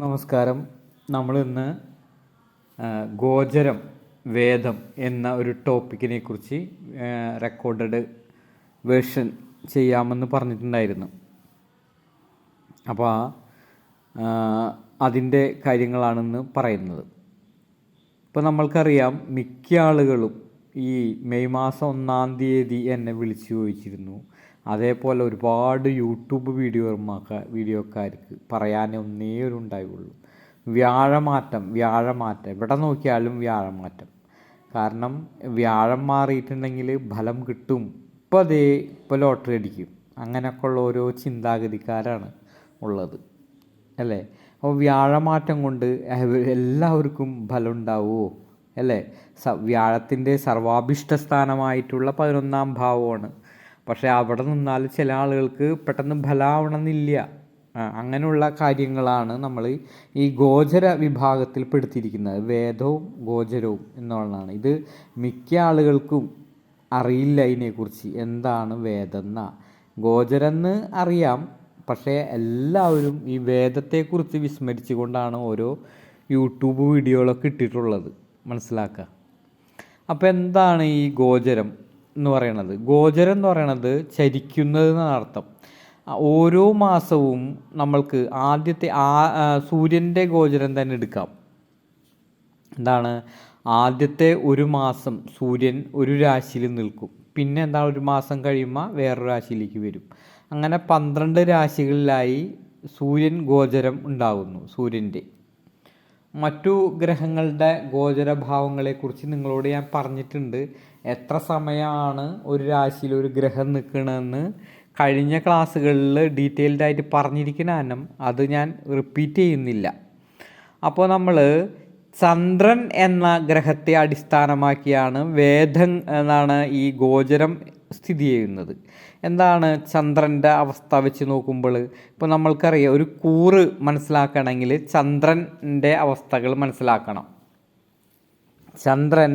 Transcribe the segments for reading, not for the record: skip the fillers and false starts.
നമസ്കാരം. നമ്മളിന്ന് ഗോചരം വേദം എന്ന ഒരു ടോപ്പിക്കിനെ കുറിച്ച് റെക്കോർഡഡ് വേർഷൻ ചെയ്യാമെന്ന് പറഞ്ഞിട്ടുണ്ടായിരുന്നു. അപ്പോൾ അതിൻ്റെ കാര്യങ്ങളാണെന്ന് പറയുന്നത്. ഇപ്പോൾ നമ്മൾക്കറിയാം, മിക്ക ആളുകളും ഈ മെയ് മാസം 1-ാം തീയതി എന്നെ വിളിച്ചു ചോദിച്ചിരുന്നു. അതേപോലെ ഒരുപാട് യൂട്യൂബ് വീഡിയോക്കാർക്ക് പറയാനേ ഒന്നേ ഒരു ഉണ്ടാവുള്ളൂ: വ്യാഴമാറ്റം. എവിടെ നോക്കിയാലും വ്യാഴമാറ്റം. കാരണം വ്യാഴം മാറിയിട്ടുണ്ടെങ്കിൽ ഫലം കിട്ടും, ഇപ്പോൾ ലോട്ടറി അടിക്കും, അങ്ങനെയൊക്കെയുള്ള ഓരോ ചിന്താഗതിക്കാരാണ് ഉള്ളത്, അല്ലേ? അപ്പോൾ വ്യാഴമാറ്റം കൊണ്ട് എല്ലാവർക്കും ഫലം ഉണ്ടാവുമോ, അല്ലേ? വ്യാഴത്തിൻ്റെ സർവാഭിഷ്ട സ്ഥാനമായിട്ടുള്ള 11-ാം ഭാവമാണ്. പക്ഷേ അവിടെ നിന്നാൽ ചില ആളുകൾക്ക് പെട്ടെന്ന് ഫലമാവണമെന്നില്ല. അങ്ങനെയുള്ള കാര്യങ്ങളാണ് നമ്മൾ ഈ ഗോചര വിഭാഗത്തിൽ പെടുത്തിയിരിക്കുന്നത്. വേദവും ഗോചരവും എന്നുള്ളതാണ്. ഇത് മിക്ക ആളുകൾക്കും അറിയില്ല ഇതിനെക്കുറിച്ച്. എന്താണ് വേദം ഗോചരെന്ന് അറിയാം, പക്ഷേ എല്ലാവരും ഈ വേദത്തെക്കുറിച്ച് വിസ്മരിച്ചു കൊണ്ടാണ് ഓരോ യൂട്യൂബ് വീഡിയോകളൊക്കെ ഇട്ടിട്ടുള്ളത്. മനസ്സിലാക്കുക. അപ്പോൾ എന്താണ് ഈ ഗോചരം എന്ന് പറയണത്? ഗോചരം എന്ന് പറയണത് ചരിക്കുന്നത് എന്നർത്ഥം. ഓരോ മാസവും നമ്മൾക്ക് ആദ്യത്തെ സൂര്യൻ്റെ ഗോചരം തന്നെ എടുക്കാം. എന്താണ്? ആദ്യത്തെ ഒരു മാസം സൂര്യൻ ഒരു രാശിയിൽ നിൽക്കും. പിന്നെ എന്താണ്, ഒരു മാസം കഴിയുമ്പോൾ വേറൊരു രാശിയിലേക്ക് വരും. അങ്ങനെ 12 രാശികളിലായി സൂര്യൻ ഗോചരം ഉണ്ടാകുന്നു. സൂര്യൻ്റെ മറ്റു ഗ്രഹങ്ങളുടെ ഗോചരഭാവങ്ങളെക്കുറിച്ച് നിങ്ങളോട് ഞാൻ പറഞ്ഞിട്ടുണ്ട്. എത്ര സമയമാണ് ഒരു രാശിയിൽ ഒരു ഗ്രഹം നിൽക്കണമെന്ന് കഴിഞ്ഞ ക്ലാസ്സുകളിൽ ഡീറ്റെയിൽഡായിട്ട് പറഞ്ഞിരിക്കുന്ന കാരണം അത് ഞാൻ റിപ്പീറ്റ് ചെയ്യുന്നില്ല. അപ്പോൾ നമ്മൾ ചന്ദ്രൻ എന്ന ഗ്രഹത്തെ അടിസ്ഥാനമാക്കിയാണ് വേദം എന്നാണ് ഈ ഗോചരം സ്ഥിതി ചെയ്യുന്നത്. എന്താണ് ചന്ദ്രൻ്റെ അവസ്ഥ വെച്ച് നോക്കുമ്പോൾ? ഇപ്പോൾ നമ്മൾക്കറിയാം, ഒരു കൂറ് മനസ്സിലാക്കണമെങ്കിൽ ചന്ദ്രൻ്റെ അവസ്ഥകൾ മനസ്സിലാക്കണം. ചന്ദ്രൻ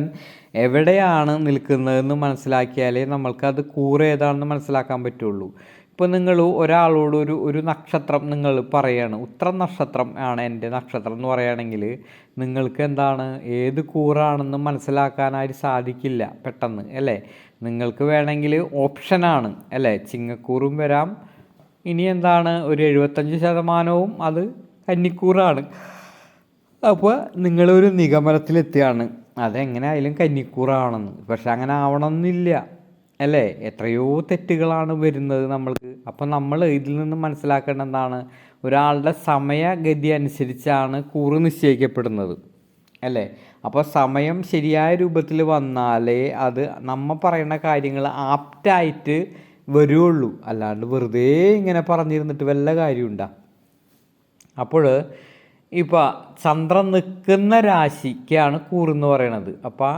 എവിടെയാണ് നിൽക്കുന്നതെന്ന് മനസ്സിലാക്കിയാലേ നമ്മൾക്കത് കൂറ് ഏതാണെന്ന് മനസ്സിലാക്കാൻ പറ്റുള്ളൂ. ഇപ്പോൾ നിങ്ങൾ ഒരാളോട് ഒരു നക്ഷത്രം നിങ്ങൾ പറയുകയാണ്, ഉത്രം നക്ഷത്രം ആണ് എൻ്റെ നക്ഷത്രം എന്ന് പറയുകയാണെങ്കിൽ നിങ്ങൾക്ക് എന്താണ്, ഏത് കൂറാണെന്ന് മനസ്സിലാക്കാനായിട്ട് സാധിക്കില്ല പെട്ടെന്ന്, അല്ലേ? നിങ്ങൾക്ക് വേണമെങ്കിൽ ഓപ്ഷനാണ്, അല്ലേ? ചിങ്ങക്കൂറും വരാം, ഇനി എന്താണ്, ഒരു 75% അത് കന്നിക്കൂറാണ്. അപ്പോൾ നിങ്ങളൊരു നിഗമനത്തിലെത്തുകയാണ് അതെങ്ങനെ ആയാലും കന്നിക്കൂറാണെന്ന്. പക്ഷെ അങ്ങനെ ആവണമെന്നില്ല, അല്ലേ? എത്രയോ തെറ്റുകളാണ് വരുന്നത് നമ്മൾക്ക്. അപ്പം നമ്മൾ ഇതിൽ നിന്ന് മനസ്സിലാക്കേണ്ട എന്താണ്, ഒരാളുടെ സമയഗതി അനുസരിച്ചാണ് കൂറ് നിശ്ചയിക്കപ്പെടുന്നത്, അല്ലേ? അപ്പോൾ സമയം ശരിയായ രൂപത്തിൽ വന്നാലേ അത് നമ്മൾ പറയുന്ന കാര്യങ്ങൾ ആപ്റ്റായിട്ട് വരുള്ളൂ. അല്ലാണ്ട് വെറുതെ ഇങ്ങനെ പറഞ്ഞിരുന്നിട്ട് വല്ല കാര്യമുണ്ടോ? അപ്പോൾ ഇപ്പോൾ ചന്ദ്രൻ നിൽക്കുന്ന രാശിക്കാണ് കൂറെന്ന് പറയണത്. അപ്പോൾ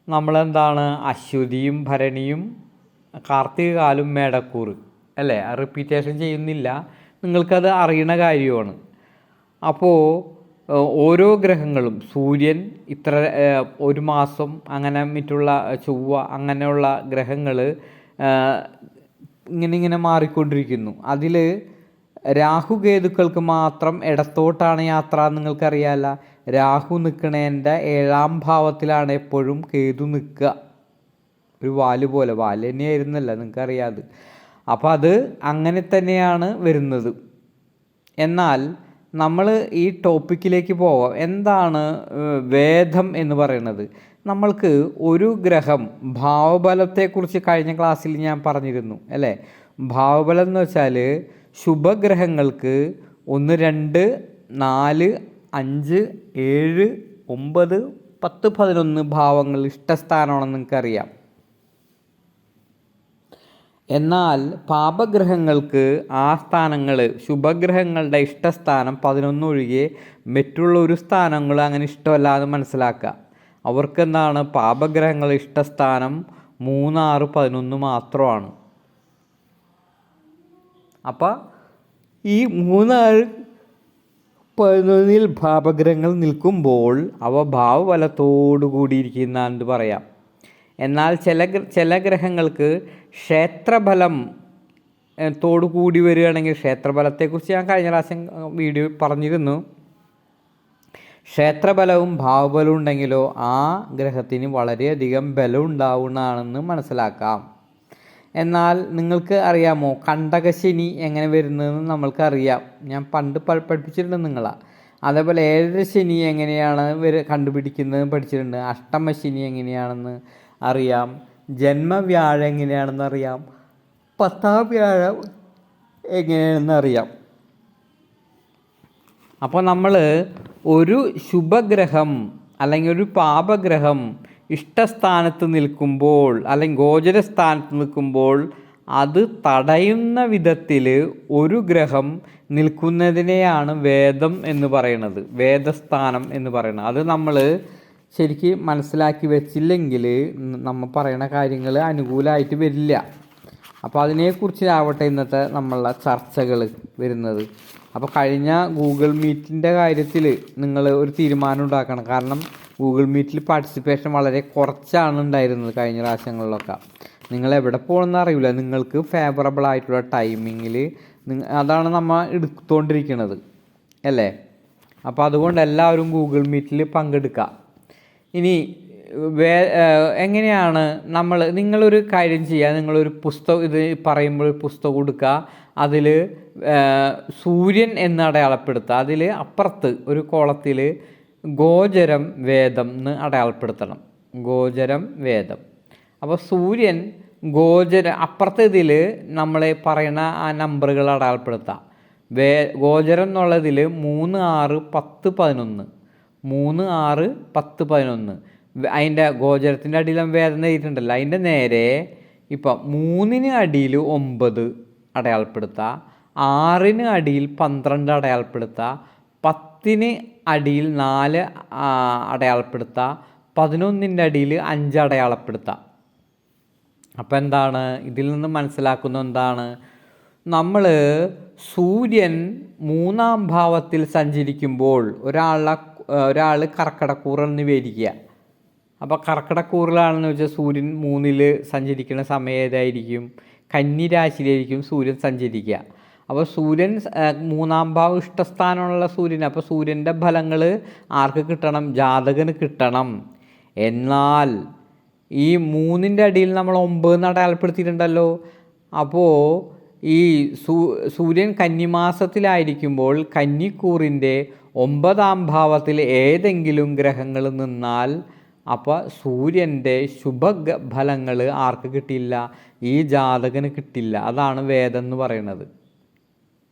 നമ്മളെന്താണ്, അശ്വതിയും ഭരണിയും കാർത്തികകാലും മേടക്കൂറ്, അല്ലേ? റിപ്പീറ്റേഷൻ ചെയ്യുന്നില്ല, നിങ്ങൾക്കത് അറിയണ കാര്യമാണ്. അപ്പോൾ ഓരോ ഗ്രഹങ്ങളും സൂര്യൻ ഇത്ര ഒരു മാസം, അങ്ങനെ മറ്റുള്ള ചൊവ്വ, അങ്ങനെയുള്ള ഗ്രഹങ്ങൾ ഇങ്ങനെ മാറിക്കൊണ്ടിരിക്കുന്നു. അതിൽ രാഹുകേതുക്കൾക്ക് മാത്രം ഇടത്തോട്ടാണ് യാത്ര. നിങ്ങൾക്കറിയാമല്ല, രാഹു നിൽക്കണേൻ്റെ 7-ാം ഭാവത്തിലാണ് എപ്പോഴും കേതു നിൽക്കുക. ഒരു വാല് പോലെ, വാല് തന്നെയായിരുന്നല്ല, നിങ്ങൾക്കറിയാതെ. അപ്പോൾ അത് അങ്ങനെ തന്നെയാണ് വരുന്നത്. എന്നാൽ നമ്മൾ ഈ ടോപ്പിക്കിലേക്ക് പോവാം. എന്താണ് വേദം എന്ന് പറയുന്നത്? നമ്മൾക്ക് ഒരു ഗ്രഹം ഭാവബലത്തെക്കുറിച്ച് കഴിഞ്ഞ ക്ലാസ്സിൽ ഞാൻ പറഞ്ഞിരുന്നു, അല്ലേ? ഭാവബലം എന്ന് വെച്ചാൽ ശുഭഗ്രഹങ്ങൾക്ക് 1, 2, 4, 5, 7, 9, 10, 11 ഭാവങ്ങൾ ഇഷ്ടസ്ഥാനമാണെന്ന് നിങ്ങൾക്കറിയാം. എന്നാൽ പാപഗ്രഹങ്ങൾക്ക് ആ സ്ഥാനങ്ങൾ, ശുഭഗ്രഹങ്ങളുടെ ഇഷ്ടസ്ഥാനം 11 ഒഴികെ മറ്റുള്ള ഒരു സ്ഥാനങ്ങൾ അങ്ങനെ ഇഷ്ടമല്ല എന്ന് മനസ്സിലാക്കുക. അവർക്കെന്താണ്, പാപഗ്രഹങ്ങളുടെ ഇഷ്ടസ്ഥാനം 3, 6, 11 മാത്രമാണ്. അപ്പം ഈ 3, 6, 11 പാപഗ്രഹങ്ങൾ നിൽക്കുമ്പോൾ അവ ഭാവബലത്തോടു കൂടിയിരിക്കുന്ന എന്ന് പറയാം. എന്നാൽ ചില ഗ്രഹങ്ങൾക്ക് ക്ഷേത്രബലം തോടു കൂടി വരികയാണെങ്കിൽ, ക്ഷേത്രബലത്തെക്കുറിച്ച് ഞാൻ കഴിഞ്ഞ പ്രാവശ്യം വീഡിയോ പറഞ്ഞിരുന്നു, ക്ഷേത്രബലവും ഭാവബലവും ഉണ്ടെങ്കിലോ ആ ഗ്രഹത്തിന് വളരെയധികം ബലം ഉണ്ടാവുന്നതാണെന്ന് മനസ്സിലാക്കാം. എന്നാൽ നിങ്ങൾക്ക് അറിയാമോ കണ്ടകശനി എങ്ങനെ വരുന്നതെന്ന് നമ്മൾക്കറിയാം. ഞാൻ പണ്ട് പഠിപ്പിച്ചിട്ടുണ്ട് നിങ്ങളെ. അതേപോലെ ഏഴര ശനി എങ്ങനെയാണ് കണ്ടുപിടിക്കുന്നതെന്ന് പഠിച്ചിട്ടുണ്ട്. അഷ്ടമശനി എങ്ങനെയാണെന്ന് അറിയാം. ജന്മവ്യാഴം എങ്ങനെയാണെന്ന് അറിയാം. 10ാം വ്യാഴം എങ്ങനെയാണെന്ന് അറിയാം. അപ്പോൾ നമ്മൾ ഒരു ശുഭഗ്രഹം അല്ലെങ്കിൽ ഒരു പാപഗ്രഹം ഇഷ്ടസ്ഥാനത്ത് നിൽക്കുമ്പോൾ അല്ലെങ്കിൽ ഗോചരസ്ഥാനത്ത് നിൽക്കുമ്പോൾ അത് തടയുന്ന വിധത്തിൽ ഒരു ഗ്രഹം നിൽക്കുന്നതിനെയാണ് വേദം എന്ന് പറയുന്നത്, വേദസ്ഥാനം എന്ന് പറയുന്നത്. അത് നമ്മൾ ശരിക്ക് മനസ്സിലാക്കി വെച്ചില്ലെങ്കിൽ നമ്മൾ പറയുന്ന കാര്യങ്ങൾ അനുകൂലമായിട്ട് വരില്ല. അപ്പോൾ അതിനെക്കുറിച്ചാവട്ടെ ഇന്നത്തെ നമ്മളുടെ ചർച്ചകൾ വരുന്നത്. അപ്പോൾ കഴിഞ്ഞ ഗൂഗിൾ മീറ്റിൻ്റെ കാര്യത്തിൽ നിങ്ങൾ ഒരു തീരുമാനം ഉണ്ടാക്കണം. കാരണം ഗൂഗിൾ മീറ്റിൽ പാർട്ടിസിപ്പേഷൻ വളരെ കുറച്ചാണ് ഉണ്ടായിരുന്നത് കഴിഞ്ഞ പ്രാവശ്യങ്ങളിലൊക്കെ. നിങ്ങൾ എവിടെ പോകണമെന്ന് അറിയില്ല. നിങ്ങൾക്ക് ഫേവറബിൾ ആയിട്ടുള്ള ടൈമിങ്ങിൽ അതാണ് നമ്മൾ എടുത്തുകൊണ്ടിരിക്കുന്നത് അല്ലേ. അപ്പോൾ അതുകൊണ്ട് എല്ലാവരും ഗൂഗിൾ മീറ്റിൽ പങ്കെടുക്കുക. ഇനി എങ്ങനെയാണ് നിങ്ങളൊരു കാര്യം ചെയ്യുക. നിങ്ങളൊരു പുസ്തകം ഇത് പറയുമ്പോൾ പുസ്തകം കൊടുക്കുക. അതിൽ സൂര്യൻ എന്ന് അടയാളപ്പെടുത്തുക. അതിൽ അപ്പുറത്ത് ഒരു കോളത്തിൽ ഗോചരം വേദം എന്ന് അടയാളപ്പെടുത്തണം. ഗോചരം വേദം. അപ്പോൾ സൂര്യൻ അപ്പുറത്തെ ഇതിൽ നമ്മൾ പറയുന്ന ആ നമ്പറുകൾ അടയാളപ്പെടുത്താം. ഗോചരം എന്നുള്ളതിൽ 3, 6, 10, 11 3, 6, 10, 11 അതിൻ്റെ ഗോചരത്തിൻ്റെ അടിയിൽ വേദന എഴുതിയിട്ടുണ്ടല്ലോ. അതിൻ്റെ നേരെ ഇപ്പം 3-ന് അടിയിൽ 9 അടയാളപ്പെടുത്തുക, 6-ന് അടിയിൽ 12 അടയാളപ്പെടുത്തുക, 10-ന് അടിയിൽ 4 അടയാളപ്പെടുത്തുക, 11-ൻ്റെ അടിയിൽ 5 അടയാളപ്പെടുത്തുക. അപ്പം എന്താണ് ഇതിൽ നിന്ന് മനസ്സിലാക്കുന്നത്? എന്താണ് നമ്മൾ സൂര്യൻ 3-ാം ഭാവത്തിൽ സഞ്ചരിക്കുമ്പോൾ ഒരാൾ കർക്കിടക്കൂറെന്ന് വിചാരിക്കുക. അപ്പോൾ കർക്കിടക്കൂറിലാണെന്ന് വെച്ചാൽ സൂര്യൻ 3-ൽ സഞ്ചരിക്കുന്ന സമയം ഏതായിരിക്കും? കന്നി രാശിയിലായിരിക്കും സൂര്യൻ സഞ്ചരിക്കുക. അപ്പോൾ സൂര്യൻ 3-ാം ഭാവം ഇഷ്ടസ്ഥാനമുള്ള സൂര്യൻ. അപ്പോൾ സൂര്യൻ്റെ ഫലങ്ങൾ ആർക്ക് കിട്ടണം? ജാതകന് കിട്ടണം. എന്നാൽ ഈ 3-ൻ്റെ അടിയിൽ നമ്മൾ 9 അടയാളപ്പെടുത്തിയിട്ടുണ്ടല്ലോ. അപ്പോൾ ഈ സൂര്യൻ കന്നിമാസത്തിലായിരിക്കുമ്പോൾ കന്നിക്കൂറിൻ്റെ 9-ാം ഭാവത്തിൽ ഏതെങ്കിലും ഗ്രഹങ്ങൾ നിന്നാൽ അപ്പോൾ സൂര്യൻ്റെ ശുഭഫലങ്ങൾ ആർക്ക് കിട്ടില്ല? ഈ ജാതകന് കിട്ടില്ല. അതാണ് വേദം എന്ന് പറയുന്നത്.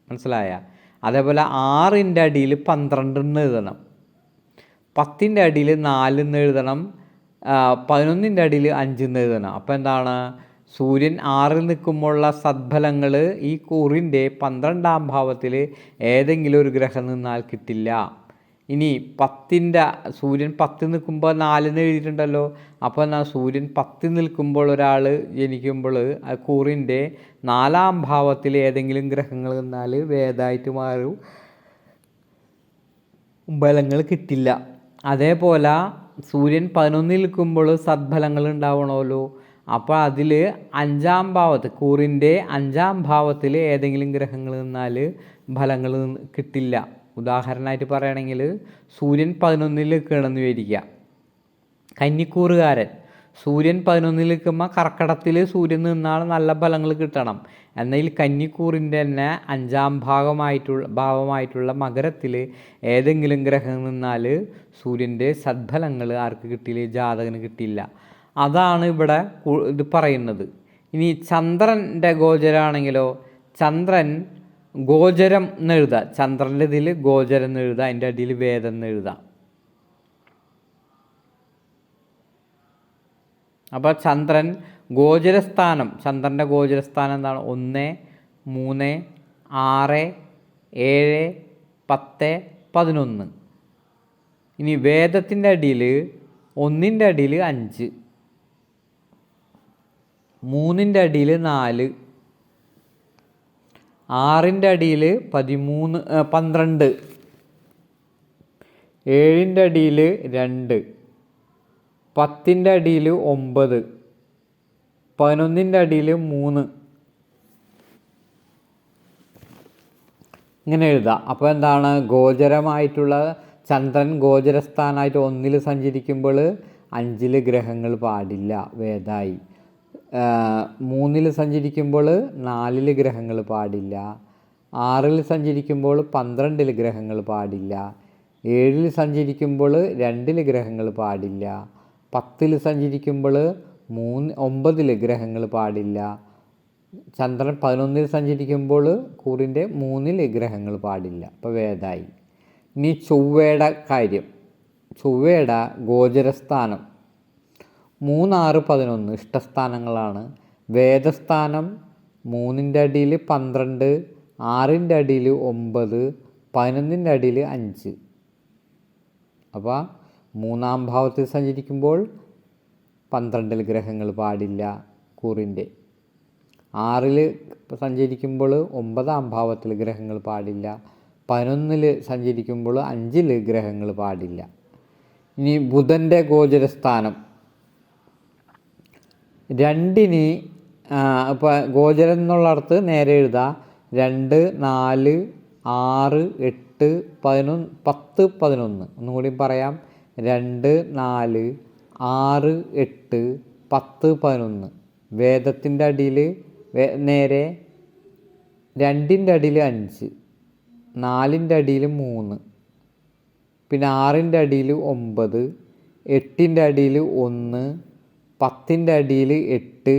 മനസ്സിലായ? അതേപോലെ 6-ൻ്റെ അടിയിൽ 12 എന്ന് എഴുതണം, 10-ൻ്റെ അടിയിൽ 4 എന്ന് എഴുതണം, 11-ൻ്റെ അടിയിൽ 5 എന്ന് എഴുതണം. അപ്പോൾ എന്താണ്? സൂര്യൻ 6-ൽ നിൽക്കുമ്പോഴുള്ള സദ്ഫലങ്ങൾ ഈ കൂറിൻ്റെ 12-ാം ഭാവത്തിൽ ഏതെങ്കിലും ഒരു ഗ്രഹം നിന്നാൽ കിട്ടില്ല. ഇനി സൂര്യൻ 10 നിൽക്കുമ്പോൾ 4 എന്ന് എഴുതിയിട്ടുണ്ടല്ലോ. അപ്പോൾ എന്നാൽ സൂര്യൻ 10 നിൽക്കുമ്പോൾ ഒരാൾ ജനിക്കുമ്പോൾ ആ കൂറിൻ്റെ 4-ാം ഭാവത്തിൽ ഏതെങ്കിലും ഗ്രഹങ്ങൾ നിന്നാൽ വേദമായിട്ട് മാറും, ഫലങ്ങൾ കിട്ടില്ല. അതേപോലെ സൂര്യൻ 11 നിൽക്കുമ്പോൾ സദ്ഫലങ്ങൾ ഉണ്ടാവണമല്ലോ. അപ്പോൾ അതിൽ 5-ാം ഭാവത്ത് കൂറിൻ്റെ 5-ാം ഭാവത്തിൽ ഏതെങ്കിലും ഗ്രഹങ്ങൾ നിന്നാൽ ഫലങ്ങൾ കിട്ടില്ല. ഉദാഹരണമായിട്ട് പറയുകയാണെങ്കിൽ സൂര്യൻ 11-ൽ നിൽക്കണമെന്ന് വിചാരിക്കുക. കന്നിക്കൂറുകാരൻ സൂര്യൻ 11-ൽ നിൽക്കുമ്പോൾ കർക്കിടത്തിൽ സൂര്യൻ നിന്നാൽ നല്ല ഫലങ്ങൾ കിട്ടണം. എന്നാൽ കന്നിക്കൂറിൻ്റെ തന്നെ 5-ാം ഭാവമായിട്ടുള്ള മകരത്തിൽ ഏതെങ്കിലും ഗ്രഹം നിന്നാൽ സൂര്യൻ്റെ സദ്ഫലങ്ങൾ ആർക്ക് കിട്ടിയില്ല? ജാതകന് കിട്ടില്ല. അതാണ് ഇവിടെ ഇത് പറയുന്നത്. ഇനി ചന്ദ്രൻ്റെ ഗോചരമാണെങ്കിലോ, ചന്ദ്രൻ ഗോചരം എന്ന് എഴുതുക. ചന്ദ്രൻ്റെ ഇതിൽ ഗോചരം എന്ന് എഴുതുക, അതിൻ്റെ അടിയിൽ വേദം എന്ന് എഴുതാം. അപ്പോൾ ചന്ദ്രൻ ഗോചരസ്ഥാനം, ചന്ദ്രൻ്റെ ഗോചരസ്ഥാനം എന്താണ്? 1, 3, 6, 7, 10, 11. ഇനി വേദത്തിൻ്റെ അടിയിൽ 1-ൻ്റെ അടിയിൽ 5, 3-ൻ്റെ അടിയിൽ 4, 6-ൻ്റെ അടിയിൽ 12, 7-ൻ്റെ അടിയിൽ 2, 10-ൻ്റെ അടിയിൽ 9, 11-ൻ്റെ അടിയിൽ 3. ഇങ്ങനെ എഴുതാം. അപ്പോൾ എന്താണ്? ഗോചരമായിട്ടുള്ള ചന്ദ്രൻ ഗോചരസ്ഥാനമായിട്ട് 1-ൽ സഞ്ചരിക്കുമ്പോൾ 5-ൽ ഗ്രഹങ്ങൾ പാടില്ല, വേദായി. 3-ൽ സഞ്ചരിക്കുമ്പോൾ 4-ൽ ഗ്രഹങ്ങൾ പാടില്ല. 6-ൽ സഞ്ചരിക്കുമ്പോൾ 12-ൽ ഗ്രഹങ്ങൾ പാടില്ല. 7-ൽ സഞ്ചരിക്കുമ്പോൾ 2-ൽ ഗ്രഹങ്ങൾ പാടില്ല. 10-ൽ സഞ്ചരിക്കുമ്പോൾ 9-ൽ ഗ്രഹങ്ങൾ പാടില്ല. ചന്ദ്രൻ 11-ൽ സഞ്ചരിക്കുമ്പോൾ കൂറിൻ്റെ 3-ൽ ഗ്രഹങ്ങൾ പാടില്ല. അപ്പോൾ വേദായി. ഇനി ചൊവ്വയുടെ കാര്യം. ചൊവ്വയുടെ ഗോചരസ്ഥാനം 3, 6, 11 ഇഷ്ടസ്ഥാനങ്ങളാണ്. വേദസ്ഥാനം 3-ൻ്റെ അടിയിൽ 12, 6-ൻ്റെ അടിയിൽ 9, 11-ൻ്റെ അടിയിൽ 5. അപ്പോൾ 3-ാം ഭാവത്തിൽ സഞ്ചരിക്കുമ്പോൾ 12-ൽ ഗ്രഹങ്ങൾ പാടില്ല കൂറിൻ്റെ. 6-ൽ സഞ്ചരിക്കുമ്പോൾ 9-ാം ഭാവത്തിൽ ഗ്രഹങ്ങൾ പാടില്ല. 11-ൽ സഞ്ചരിക്കുമ്പോൾ 5-ൽ ഗ്രഹങ്ങൾ പാടില്ല. ഇനി ബുധൻ്റെ ഗോചരസ്ഥാനം 2-ന് ഇപ്പോൾ ഗോചരം എന്നുള്ളിടത്ത് നേരെ എഴുതാം. 2, 4, 6, 8, 11, 10, 11. ഒന്നും കൂടി പറയാം. 2, 4, 6, 8, 10, 11. വേദത്തിൻ്റെ അടിയിൽ നേരെ 2-ൻ്റെ അടിയിൽ 5, 4-ൻ്റെ അടിയിൽ 3, പിന്നെ 6-ൻ്റെ അടിയിൽ 9, 8-ൻ്റെ അടിയിൽ 1, 10-ൻ്റെ അടിയിൽ 8,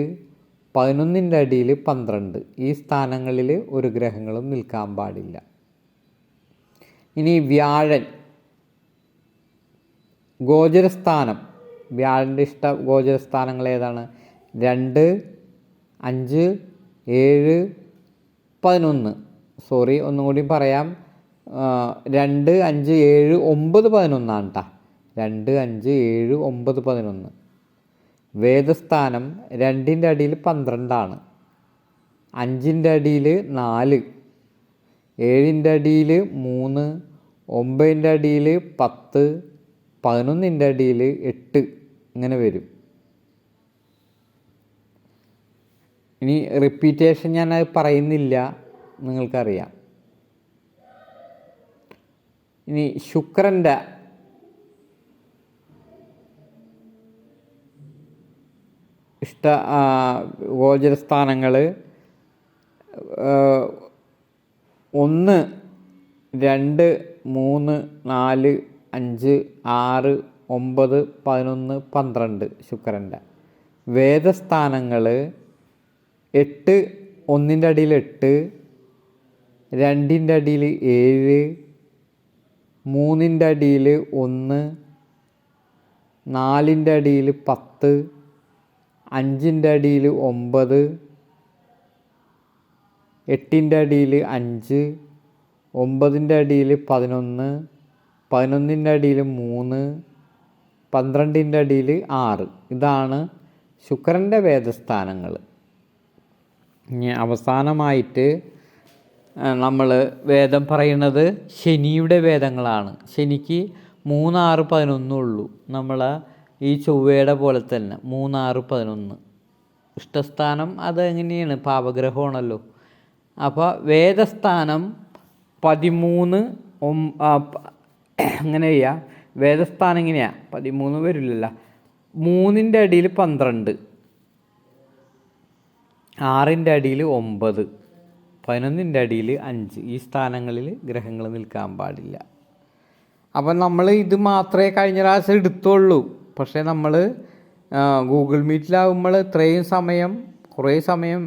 11-ൻ്റെ അടിയിൽ 12. ഈ സ്ഥാനങ്ങളിൽ ഒരു ഗ്രഹങ്ങളും നിൽക്കാൻ പാടില്ല. ഇനി വ്യാഴൻ ഗോചരസ്ഥാനം. വ്യാഴൻ്റെ ഗോചരസ്ഥാനങ്ങൾ ഏതാണ്? 2, 5, 7, 11. സോറി, ഒന്നും കൂടി പറയാം. 2, 5, 7, 9, 11 ആണ് കേട്ടോ. 2, 5, 7, 9, 11. വേദസ്ഥാനം 2-ൻ്റെ അടിയിൽ 12 ആണ്. 5-ൻ്റെ അടിയിൽ 4, 7-ൻ്റെ അടിയിൽ 3, 9-ൻ്റെ അടിയിൽ 10, 11-ൻ്റെ അടിയിൽ 8. ഇങ്ങനെ വരും. ഇനി റിപ്പീറ്റേഷൻ ഞാനത് പറയുന്നില്ല, നിങ്ങൾക്കറിയാം. ഇനി ശുക്രൻ്റെ ഗോചരസ്ഥാനങ്ങൾ 1, 2, 3, 4, 5, 6, 9, 11, 12 ശുക്രൻ്റെ. വേദസ്ഥാനങ്ങൾ 8, 1-ൻ്റെ അടിയിൽ 8, 2-ൻ്റെ അടിയിൽ 7, 3-ൻ്റെ അടിയിൽ 1, 4-ൻ്റെ അടിയിൽ 10, 5-ൻ്റെ അടിയിൽ 9, 8-ൻ്റെ അടിയിൽ 5, 9-ൻ്റെ അടിയിൽ 11, 11-ൻ്റെ അടിയിൽ 3, 12-ൻ്റെ അടിയിൽ 6. ഇതാണ് ശുക്രൻ്റെ വേദസ്ഥാനങ്ങൾ. ഇനി അവസാനമായിട്ട് നമ്മൾ വേദം പറയുന്നത് ശനിയുടെ വേദങ്ങളാണ്. ശനിക്ക് 3, 6, 11 ഉള്ളൂ. നമ്മൾ ഈ ചൊവ്വയുടെ പോലെ തന്നെ 3, 6, 11 ഇഷ്ടസ്ഥാനം. അത് എങ്ങനെയാണ്? പാപഗ്രഹമാണല്ലോ. അപ്പോൾ വേദസ്ഥാനം 13, അങ്ങനെ ചെയ്യാം. വേദസ്ഥാനം എങ്ങനെയാണ്? 13 വരില്ലല്ലോ. 3-ൻ്റെ അടിയിൽ 12, 6-ൻ്റെ അടിയിൽ 9, 11-ൻ്റെ അടിയിൽ 5. ഈ സ്ഥാനങ്ങളിൽ ഗ്രഹങ്ങൾ നിൽക്കാൻ പാടില്ല. അപ്പം നമ്മൾ ഇത് മാത്രമേ കഴിഞ്ഞ പ്രാവശ്യം എടുത്തുള്ളൂ. പക്ഷേ നമ്മൾ ഗൂഗിൾ മീറ്റിലാകുമ്പോൾ കുറേ സമയം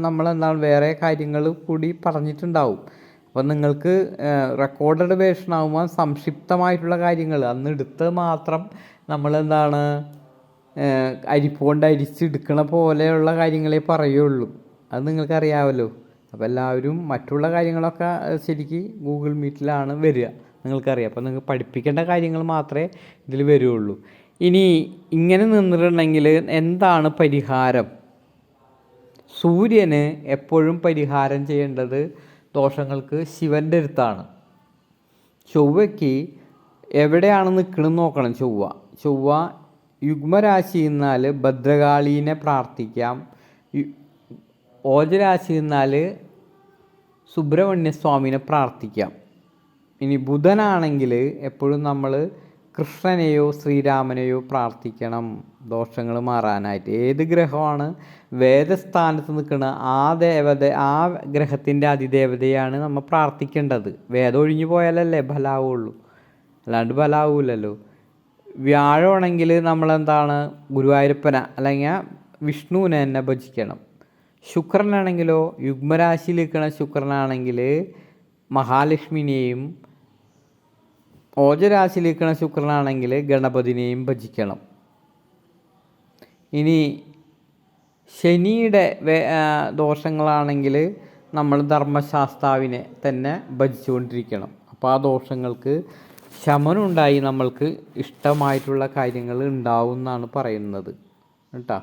നമ്മളെന്താണ് വേറെ കാര്യങ്ങൾ കൂടി പറഞ്ഞിട്ടുണ്ടാവും. അപ്പം നിങ്ങൾക്ക് റെക്കോർഡഡ് വേർഷൻ ആകുമ്പോൾ സംക്ഷിപ്തമായിട്ടുള്ള കാര്യങ്ങൾ അന്ന് എടുത്തത് മാത്രം നമ്മളെന്താണ് അരിപ്പുകൊണ്ട് അരിച്ചെടുക്കണ പോലെയുള്ള കാര്യങ്ങളെ പറയുള്ളൂ. അത് നിങ്ങൾക്കറിയാമല്ലോ. അപ്പോൾ എല്ലാവരും മറ്റുള്ള കാര്യങ്ങളൊക്കെ ശരിക്ക് ഗൂഗിൾ മീറ്റിലാണ് വരിക, നിങ്ങൾക്കറിയാം. അപ്പോൾ നിങ്ങൾക്ക് പഠിപ്പിക്കേണ്ട കാര്യങ്ങൾ മാത്രമേ ഇതിൽ വരുള്ളൂ. ഇനി ഇങ്ങനെ നിന്നിട്ടുണ്ടെങ്കിൽ എന്താണ് പരിഹാരം? സൂര്യന് എപ്പോഴും പരിഹാരം ചെയ്യേണ്ടത് ദോഷങ്ങൾക്ക് ശിവൻ്റെ അടുത്താണ്. ചൊവ്വയ്ക്ക് എവിടെയാണ് നിൽക്കണമെന്ന് നോക്കണം. ചൊവ്വ യുഗ്മരാശി എന്നാൽ ഭദ്രകാളീനെ പ്രാർത്ഥിക്കാം. ഓജരാശി എന്നാൽ സുബ്രഹ്മണ്യസ്വാമിനെ പ്രാർത്ഥിക്കാം. ഇനി ബുധനാണെങ്കിൽ എപ്പോഴും നമ്മൾ കൃഷ്ണനെയോ ശ്രീരാമനെയോ പ്രാർത്ഥിക്കണം ദോഷങ്ങൾ മാറാനായിട്ട്. ഏത് ഗ്രഹമാണ് വേദസ്ഥാനത്ത് നിൽക്കുന്ന ആ ഗ്രഹത്തിൻ്റെ അതിദേവതയാണ് നമ്മൾ പ്രാർത്ഥിക്കേണ്ടത്. വേദം ഒഴിഞ്ഞു പോയാലല്ലേ ഫലാവുള്ളൂ, അല്ലാണ്ട് ഫലാവൂലല്ലോ. വ്യാഴമാണെങ്കിൽ നമ്മളെന്താണ് ഗുരുവായൂരപ്പന അല്ലെങ്കിൽ വിഷ്ണുവിനെ തന്നെ ഭജിക്കണം. ശുക്രനാണെങ്കിലോ യുഗ്മരാശിയിൽ നിൽക്കുന്ന ശുക്രനാണെങ്കിൽ മഹാലക്ഷ്മിനെയും, ഓജരാശിയിൽ നിൽക്കുന്ന ശുക്രനാണെങ്കിൽ ഗണപതിനെയും ഭജിക്കണം. ഇനി ശനിയുടെ ദോഷങ്ങളാണെങ്കിൽ നമ്മൾ ധർമ്മശാസ്താവിനെ തന്നെ ഭജിച്ചുകൊണ്ടിരിക്കണം. അപ്പോൾ ആ ദോഷങ്ങൾക്ക് ശമനമുണ്ടായി നമ്മൾക്ക് ഇഷ്ടമായിട്ടുള്ള കാര്യങ്ങൾ ഉണ്ടാവും എന്നാണ് പറയുന്നത് കേട്ടോ.